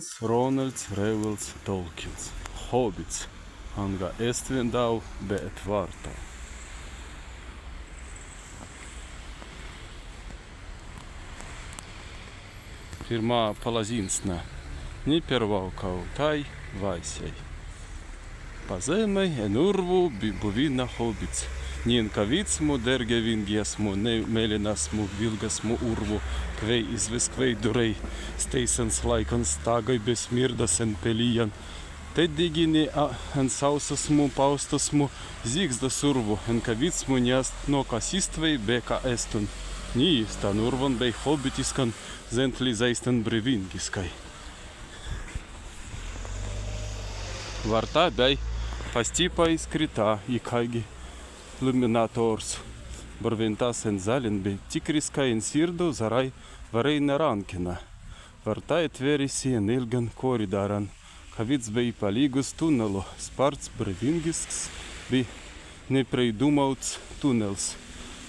Ronalds Reuels Tolkiens, Hobbits, anga Estvendau Beetvarta. Pirmā palazīnsne, ni piervalkau tai vaisei. Pa zemei en urvu buvina hobits. Nien kavitsmu, dergevingiesmu, melinasmu, vilgasmu urvu, kvei izviskvei durei, steisens laikans tagai besmirdas en pelijan. Te digini en sausasmu, paustasmu, zigzdas urvu, en kavitsmu niast no kasistvei beka estun. Nii stan urvan bei hobbitiskan zentli zaisten brevingiskai. Varta bei pastipa iskrita ikaigi luminators. Barvintas en zalin bei tikriska en sirdu zarai varei nerankina. Varta atverisi en ilgan koridaran. Kavits bei palygus tunelu. Sparts brevingisks bei nepreidumauts tunels.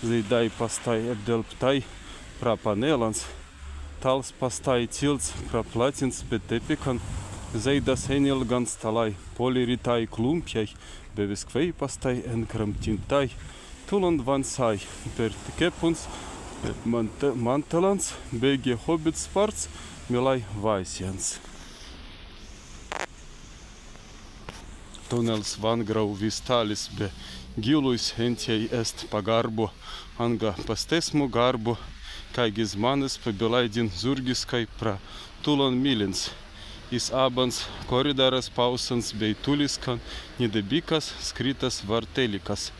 Zaidai pastai apdelptai prapanelans. Tals pastai cilts praplatins betepikan. Zaidas en ilgan stalai. Poliritai klumpjai. Beviskvei pastai en kramtintai. Tuland vansai. Per kepuns mantelans. Bege hobbit sparts. Milai vaisians. Tunels vangrau vistalis be giluis entiai est pagarbo. Anga pastesmu garbo. Kaigis manis pabilaidin zurgiskai pra tulan milins. Is abans koridaras pausans bei tuliskan, nedebikas skritas vartelikas.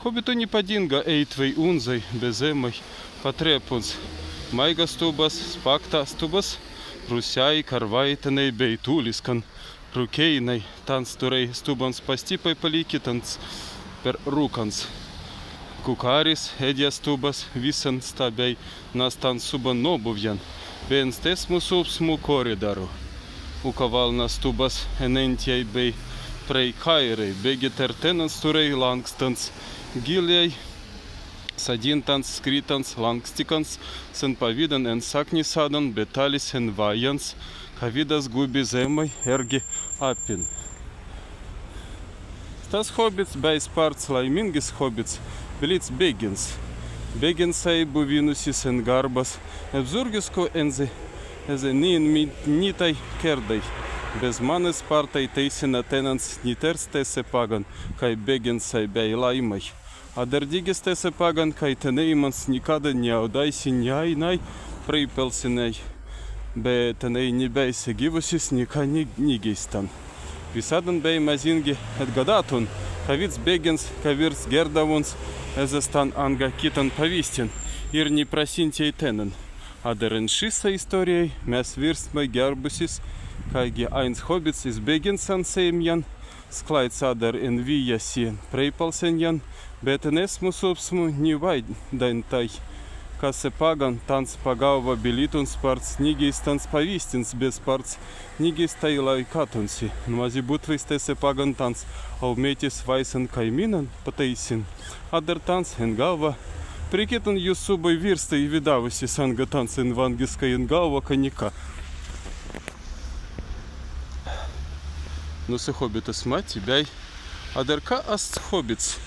Hobitu nepadinga eitvei unzai, bezemai, patrepuns. Maigas stubas, spakta stubas, rusiai, karvaitinai bei tuliskan. Rukeinai, tans turei stubans pastipai palikitans per rūkans. Kukaris, edės stubas, visan stabei, nas tan suban nobuvjan, ben stesmu subsmu koridaru. Ukavalnas stubas enentiai bei prei kairai, begi tertenans turei langstans, giliai, sadintans, skritans, langstikans, sen pavidan en saknisadan, betalis en vajans, kavidas gubi zemai ergi apin. Tas hobits bei sparts laimingis hobits, bilits begins. Beginsai buvinusis en garbas, apzurgisko enzi, nitai kerdai. Bez manis spartai teisina tenans niters tese pagan, kai beginsai bei laimai. Adardygis tese pagan, kai teneimans nikada neaudaisi neainai praipelsinai, be tenei nibeisi gyvusis nika nigeistan. Visadan bei mazingi atgadatun, kavits begins, kavirs gerdavuns, ezestan anga kitan pavistin ir neprasintei tenen. Adaren šisa istorijai mes virstmai gerbusis, kaigi eins hobits is beginsan seimjan, sklaids adar en vijasi preipalsenjan, bet enes musupsmu nivaidantai, kas pagan tans pagauva bilituns parts nigeistans pavistins, bez parts nigeistai laikatunsi. Numazi butvais tese pagan tans aumetis vaisen kaiminan pataisin, adar tans en galva, Прикетан юсубой вирста и видавasi sanga tansen vangiska in galva kanika. Nusi hobitas mati bei. Adarka ast hobits.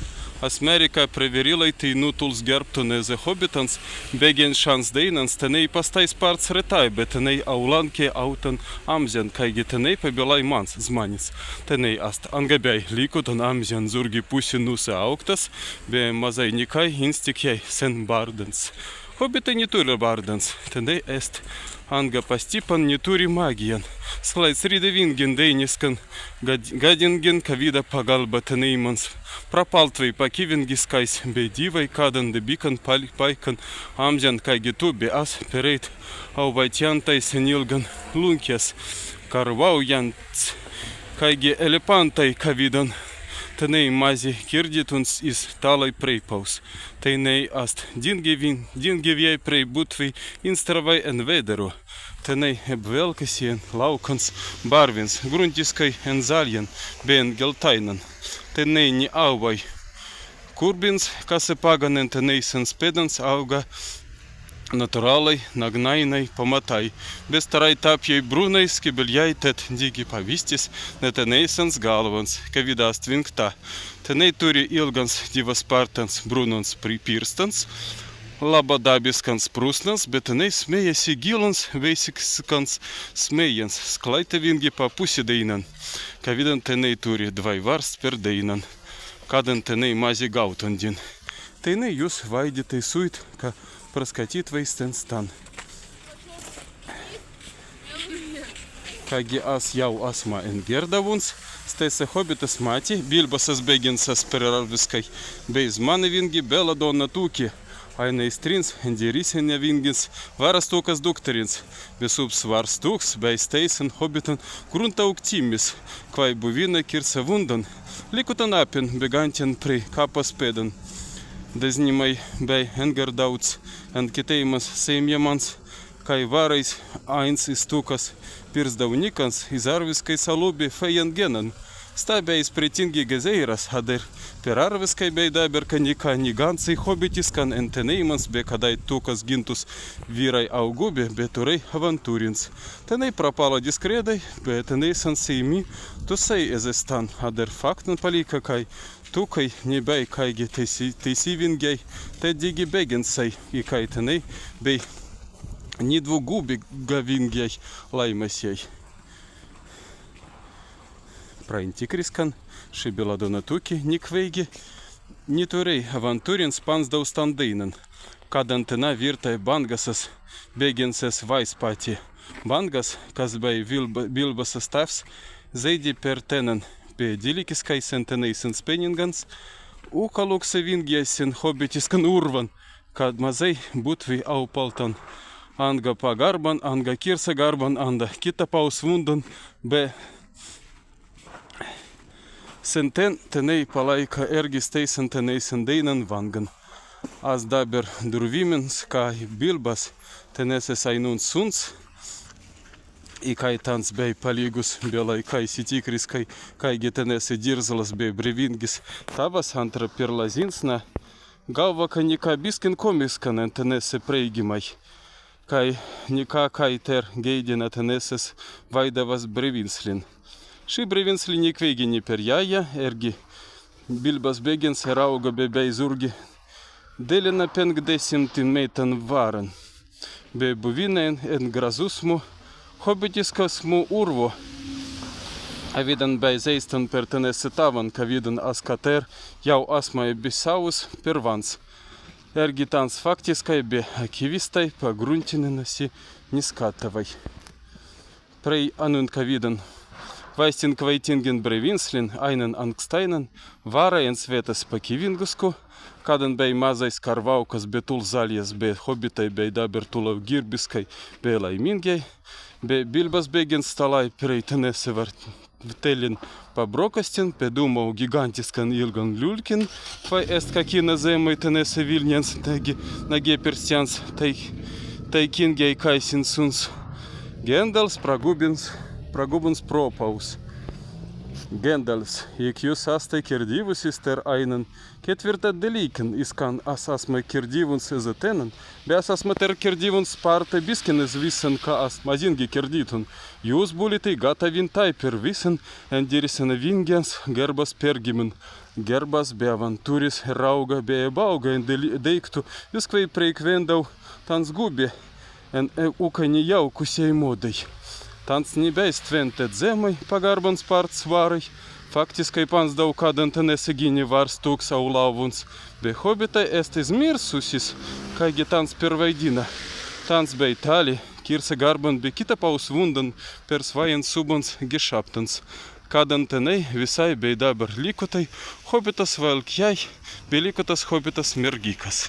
Asmerika preverilai tai nutuls gerbtuneze hobitans, begen šans deinans, tenei pastai sparts retai, bet tenei aulankė autan amzian, kaigi tenei pabilai mans zmanis. Tenei ast angabei likutan amzian zurgi pusi nusi auktas, be mazai nikai instikiai sen bardans. Hobitai neturi bardans, tenei est anga pastipan neturi magijan. Sklaids ridevingin deiniskan, gadingin kavida pagalba teneimans. Prapaltvai pakivingiskais, bei divai kadan debikan paikan, amzian kaigi tu be as pereit, au vaitiantai senilgan lunkės, karvaujants, kaigi elepantai kavidan. Tenei mazi kirdituns is talai preipaus. Tenei ast dingeviai prei butvai instravai en vederu. Tenei apvelkasi laukans barvins, gruntiskai en zalien, bei en geltainan. Tenei ni auvai kurbins, kase paganen tenei sen spedans auga Натуралай, нагнайнай, паматай. Без тарай тапjai brūnai, skibiljai, tet digi pavystys, neteneisans galvans, kavidas tvinkta. Tenai turi ilgans divas partans, brūnans pripirstans, labadabiskans prūsnans, bet tenai smėjasi gilans, veisiskans smėjans, sklaite vingi papusi dainan. Kavidan tenai turi dvai varst per dainan, kadan tenai mazi gautandin. Tenai jūs vaiditai suit, ka praskatyt vaisten stan. Kagi as jau asma engerdavuns, staise hobitas mati, bilbasas beginsas perarviskai, beis mani vingi beladona tūki, aina įstrins, endirisene vingins, varas tūkas dukterins, visups vars tūks, beis teisen hobitan, grunta uktimis, kvai buvina kirsa vundan, likutan apin, begantin prie kapas pėdan. Daznimai bei engerdauts, ant kiteimas seimjamans, kai varais ains įstukas, pirs daunikans, izarviskai salubi fejangenan, stabeis pritingi gezeiras, adar per arviskai bei dabar kanika nigansai hobitiskan enteneimans, be kadai tukas gintus vyrai augubi, bet turai avantūrins. Tenai prapalo diskredai, bet tenai san seimi, tusai ezestan, adar faktan palika, kai tukai nebei kaigi teisyvingiai, tai digi beginsai į kaitinai, bei nidvugubi gavingiai laimasiai. Praintikriskan, šibila donatuki, nikveigi, niturei avantūrins pansdaus tandainan, kad antena virtai bangasas beginsas vaispati. Bangas, kas bei bilbasas tavs, zaidi per tenan, be dilikiskai sentenaisen speningans, ukalukse vingiaisen hobitiskan urvan, kad mazai butvi aupaltan, anga pagarban, anga kirsa garban, anda kita pausvundan, be senten tenai palaika ergis teisen tenaisen dainan vangan. As dabar durvimins, kai bilbas teneses ainun suns, į kai tans bei palygus, belai kai sitikris, kai tenesi dirzalas bei brevingis tavas antra pirlazinsna, galva ka nika biskin komiskan tenesi preigimai, kai nika kai ter geidina teneses vaidavas brevinslin. Ši brevinslin ikveigini per jaja, ergi bilbas begins rauga bei zurgi, delina 50 meitan varan, bei buvinen en grazusmu, hobitiskas mu urvo, avidan bei zeistan per tenesi tavan, kavidan askater jau asmai bisaus per vans. Ergi tans faktiskai be akivistai pagruntininasi niskatavai. Prei anun kavidan vaistin kvaitingin brevinslin, einen angstainan, varajan svetas pakivingusku, kadan bei mazais karvaukas betul zalijas be hobitai bei dabar tulav girbiskai be laimingiai, be bilbas begins stalai prei tenesi vartelin pabrokastin, pedumau gigantiskan ilgan liulkin, fai est kakina zemai tenesi vilnians, taigi nage persians, tai kingiai kaisin suns. Gendals pragubins propaus. Gendals, jek jūs astai kirdyvusis ter ainan, ketvirtą dalykin, iskan asasmai kirdyvuns ezatenan, be asasma ter kirdyvuns parta biskinas visan, ka asmazingi kirdytun. Jūs bulitai gata vintai per visan, endirisena vingians, gerbas pergimin. Gerbas be avantūris, rauga be ebauga, deiktų, viskvai preikvendau, tans gubi, en ukani jaukusiai modai. Tans nebeis tventet zemai, pagarbans part svarai, faktiskai pans daug kadant nesigini vars tūks aulavuns, be hobitai estais mirsusis, kagi tans pervaidina. Tans bei tali, kirsa garban be kita pausvundan, per svajant subans gešaptans. Kadant tenai visai bei dabar likutai, hobitas valkjai, be likutas hobitas mergikas.